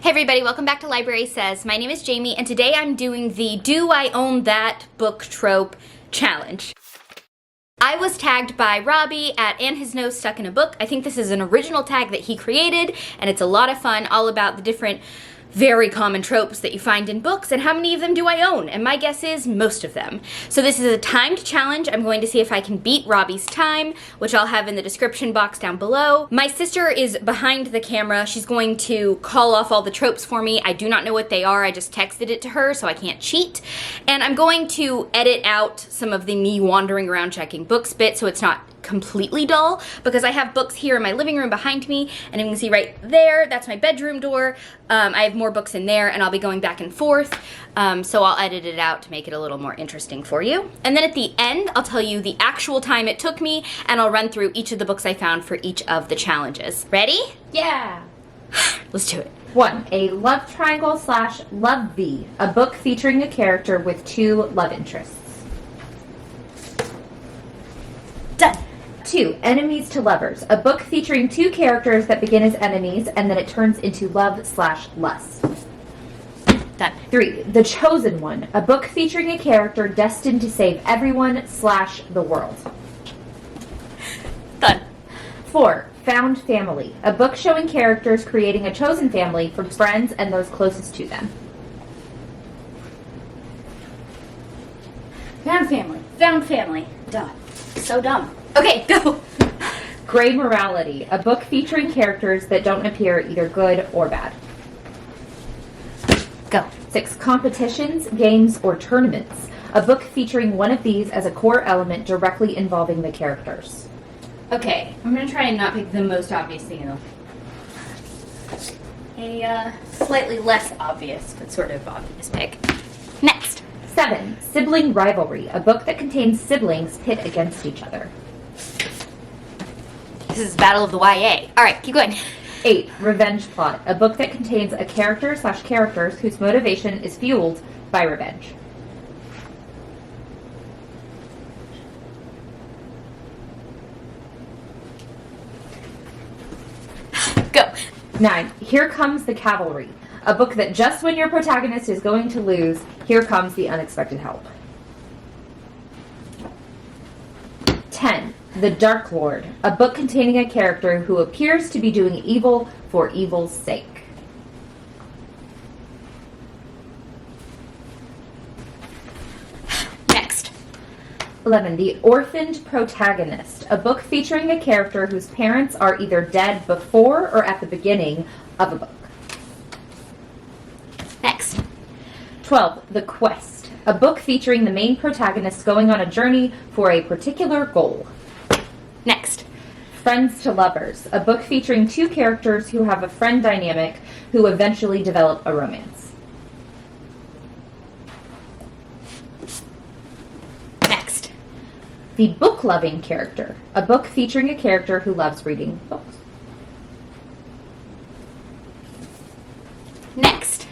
Hey everybody, welcome back to Library Says. My name is Jamie, and today I'm doing the Do I Own That Book Trope challenge. I was tagged by Robbie at And His Nose Stuck in a Book. I think this is an original tag that he created, and it's a lot of fun, all about the different very common tropes that you find in books, and how many of them do I own? And my guess is most of them. So this is a timed challenge. I'm going to see if I can beat Robbie's time, which I'll have in the description box down below. My sister is behind the camera. She's going to call off all the tropes for me. I do not know what they are. I just texted it to her, so I can't cheat. And I'm going to edit out some of the me wandering around checking books bit so it's not completely dull, because I have books here in my living room behind me, and you can see right there, that's my bedroom door. I have more books in there, and I'll be going back and forth, so I'll edit it out to make it a little more interesting for you. And then at the end, I'll tell you the actual time it took me, and I'll run through each of the books I found for each of the challenges. Ready? Yeah. Let's do it. 1. A love triangle slash love V, a book featuring a character with two love interests. Done. 2. Enemies to lovers, a book featuring two characters that begin as enemies and then it turns into love slash lust. Done. 3. The Chosen One, a book featuring a character destined to save everyone slash the world. Done. 4. Found Family, a book showing characters creating a chosen family from friends and those closest to them. Found family. Found family. Done. So dumb. Okay, go. Gray Morality, a book featuring characters that don't appear either good or bad. Go. 6. Competitions, games, or tournaments, a book featuring one of these as a core element directly involving the characters. Okay, I'm gonna try and not pick the most obvious thing though. A slightly less obvious, but sort of obvious pick. Next. 7. Sibling Rivalry, a book that contains siblings pit against each other. This is Battle of the YA. Alright, keep going. 8. Revenge Plot, a book that contains a character slash characters whose motivation is fueled by revenge. Go. 9. Here Comes the Cavalry, a book that just when your protagonist is going to lose, here comes the unexpected help. 10. The Dark Lord, a book containing a character who appears to be doing evil for evil's sake. Next. 11. The Orphaned Protagonist, a book featuring a character whose parents are either dead before or at the beginning of a book. Next. 12. The Quest, a book featuring the main protagonist going on a journey for a particular goal. Next. Friends to Lovers, a book featuring two characters who have a friend dynamic who eventually develop a romance. Next. The Book-Loving Character, a book featuring a character who loves reading books. Next.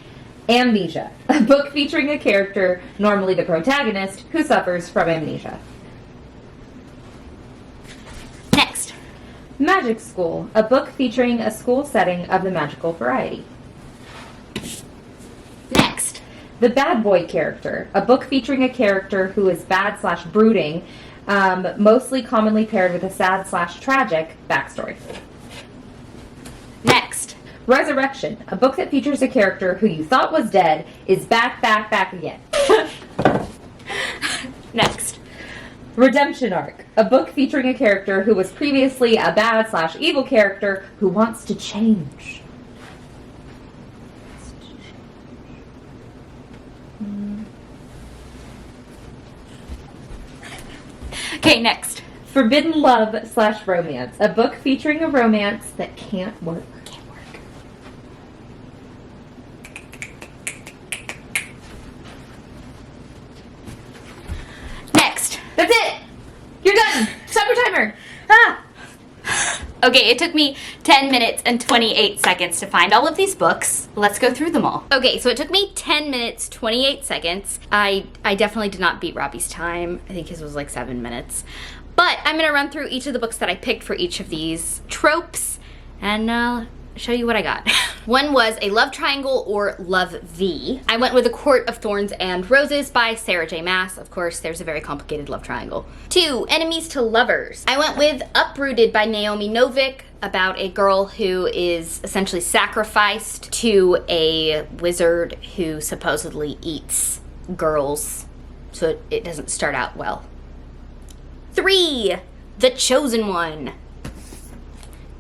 Amnesia, a book featuring a character, normally the protagonist, who suffers from amnesia. Next. Magic School, a book featuring a school setting of the magical variety. Next. The Bad Boy Character, a book featuring a character who is bad slash brooding, mostly commonly paired with a sad slash tragic backstory. Next. Resurrection, a book that features a character who you thought was dead is back again. Next. Redemption Arc, a book featuring a character who was previously a bad slash evil character who wants to change. Okay, next. Forbidden Love slash Romance, a book featuring a romance that can't work. Can't work. Next. That's it! You're done! Stop your timer! Ah! Okay, it took me 10 minutes and 28 seconds to find all of these books. Let's go through them all. Okay, so it took me 10 minutes, 28 seconds. I definitely did not beat Robbie's time. I think his was like 7 minutes. But I'm gonna run through each of the books that I picked for each of these tropes, and show you what I got. One was A Love Triangle or Love Thee. I went with A Court of Thorns and Roses by Sarah J. Maas. Of course, there's a very complicated love triangle. 2, Enemies to Lovers. I went with Uprooted by Naomi Novik, about a girl who is essentially sacrificed to a wizard who supposedly eats girls, so it doesn't start out well. 3, The Chosen One.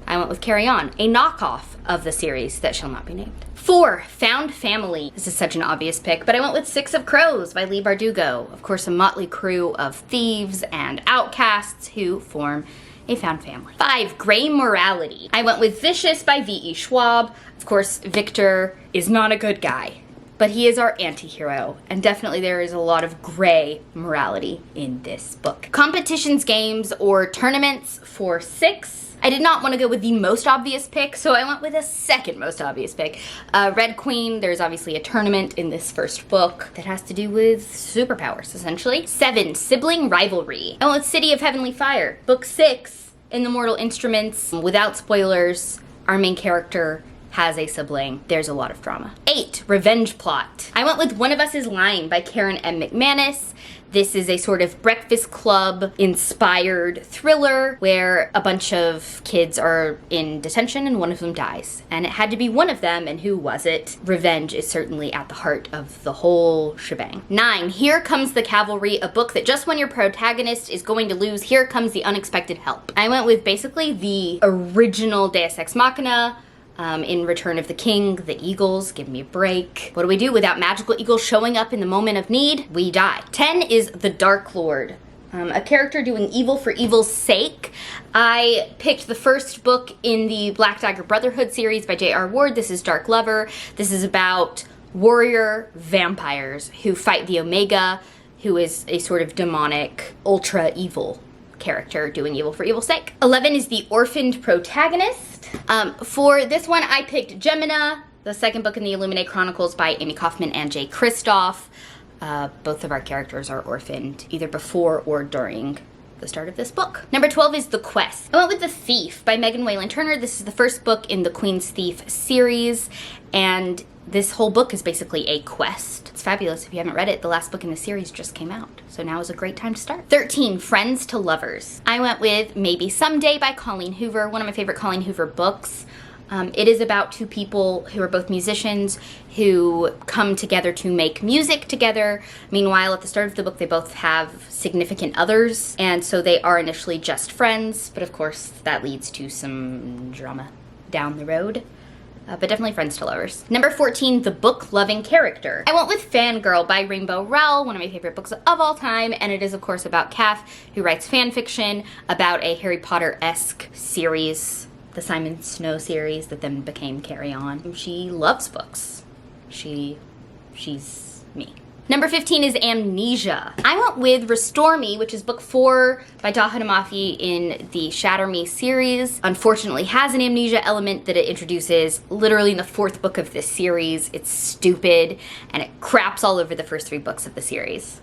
I went with Carry On, a knockoff of the series that shall not be named. 4, Found Family. This is such an obvious pick, but I went with Six of Crows by Leigh Bardugo. Of course, a motley crew of thieves and outcasts who form a found family. 5, Gray Morality. I went with Vicious by V.E. Schwab. Of course, Victor is not a good guy, but he is our anti-hero, and definitely there is a lot of gray morality in this book. Competitions, games, or tournaments for 6. I did not want to go with the most obvious pick, so I went with a second most obvious pick. Red Queen, there's obviously a tournament in this first book that has to do with superpowers, essentially. 7, Sibling Rivalry. I went with City of Heavenly Fire. Book 6, In the Mortal Instruments. Without spoilers, our main character has a sibling. There's a lot of drama. 8, Revenge Plot. I went with One of Us is Lying by Karen M. McManus. This is a sort of Breakfast Club inspired thriller where a bunch of kids are in detention and one of them dies. And it had to be one of them, and who was it? Revenge is certainly at the heart of the whole shebang. 9, Here Comes the Cavalry, a book that just when your protagonist is going to lose, here comes the unexpected help. I went with basically the original Deus Ex Machina, in Return of the King, the Eagles, give me a break. What do we do without magical eagles showing up in the moment of need? We die. 10 is The Dark Lord, a character doing evil for evil's sake. I picked the first book in the Black Dagger Brotherhood series by J.R. Ward. This is Dark Lover. This is about warrior vampires who fight the Omega, who is a sort of demonic, ultra evil character doing evil for evil's sake. 11 is The Orphaned Protagonist. For this one, I picked Gemina, the second book in the Illuminae Chronicles by Amy Kaufman and Jay Kristoff. Both of our characters are orphaned, either before or during the start of this book. Number 12 is The Quest. I went with The Thief by Megan Whalen Turner. This is the first book in the Queen's Thief series, and this whole book is basically a quest. It's fabulous. If you haven't read it, the last book in the series just came out, so now is a great time to start. 13, Friends to Lovers. I went with Maybe Someday by Colleen Hoover, one of my favorite Colleen Hoover books. It is about two people who are both musicians who come together to make music together. Meanwhile, at the start of the book, they both have significant others, and so they are initially just friends, but of course that leads to some drama down the road. But definitely Friends to Lovers. Number 14, The Book-Loving Character. I went with Fangirl by Rainbow Rowell, one of my favorite books of all time, and it is of course about Kath, who writes fan fiction about a Harry Potter-esque series, the Simon Snow series that then became Carry On. She loves books. She's me. Number 15 is Amnesia. I went with Restore Me, which is book 4 by Taha Namafi in the Shatter Me series. Unfortunately has an amnesia element that it introduces literally in the 4th book of this series. It's stupid and it craps all over the first 3 books of the series.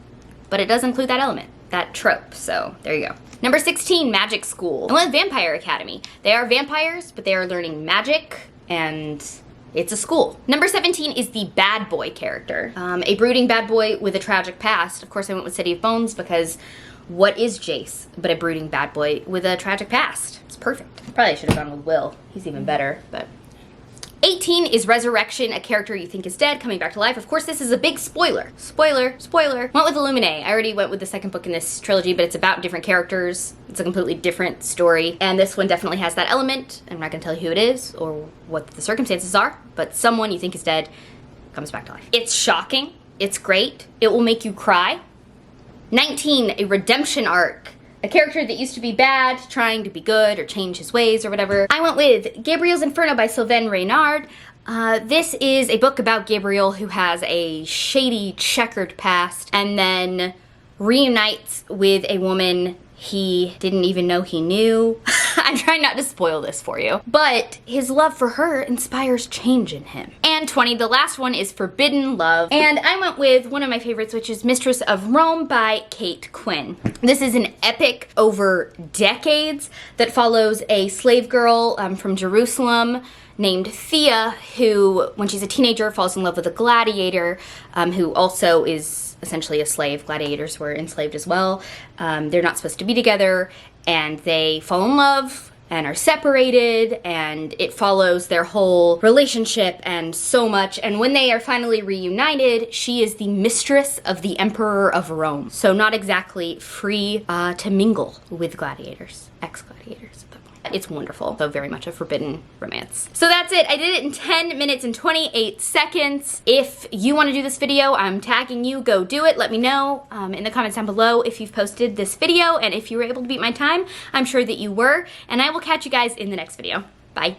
But it does include that element, that trope, so there you go. Number 16, Magic School. I went with Vampire Academy. They are vampires, but they are learning magic, and it's a school. Number 17 is the bad boy character. A brooding bad boy with a tragic past. Of course, I went with City of Bones because what is Jace but a brooding bad boy with a tragic past? It's perfect. Probably should have gone with Will. He's even better, but... 18 is Resurrection, a character you think is dead, coming back to life. Of course, this is a big spoiler. Spoiler. Went with Illuminae. I already went with the second book in this trilogy, but it's about different characters. It's a completely different story. And this one definitely has that element. I'm not gonna tell you who it is or what the circumstances are, but someone you think is dead comes back to life. It's shocking. It's great. It will make you cry. 19, a redemption arc. A character that used to be bad, trying to be good or change his ways or whatever. I went with Gabriel's Inferno by Sylvain Reynard. This is a book about Gabriel who has a shady, checkered past and then reunites with a woman he didn't even know he knew. I'm trying not to spoil this for you. But his love for her inspires change in him. And And 20, the last one is Forbidden Love. And I went with one of my favorites, which is Mistress of Rome by Kate Quinn. This is an epic over decades that follows a slave girl from Jerusalem named Thea, who, when she's a teenager, falls in love with a gladiator who also is essentially a slave. Gladiators were enslaved as well. They're not supposed to be together, and they fall in love and are separated, and it follows their whole relationship and so much. And when they are finally reunited, she is the mistress of the Emperor of Rome. So not exactly free to mingle with gladiators, ex-gladiators. It's wonderful, though very much a forbidden romance. So that's it. I did it in 10 minutes and 28 seconds. If you want to do this video, I'm tagging you. Go do it. Let me know in the comments down below if you've posted this video and if you were able to beat my time. I'm sure that you were. And I will catch you guys in the next video. Bye.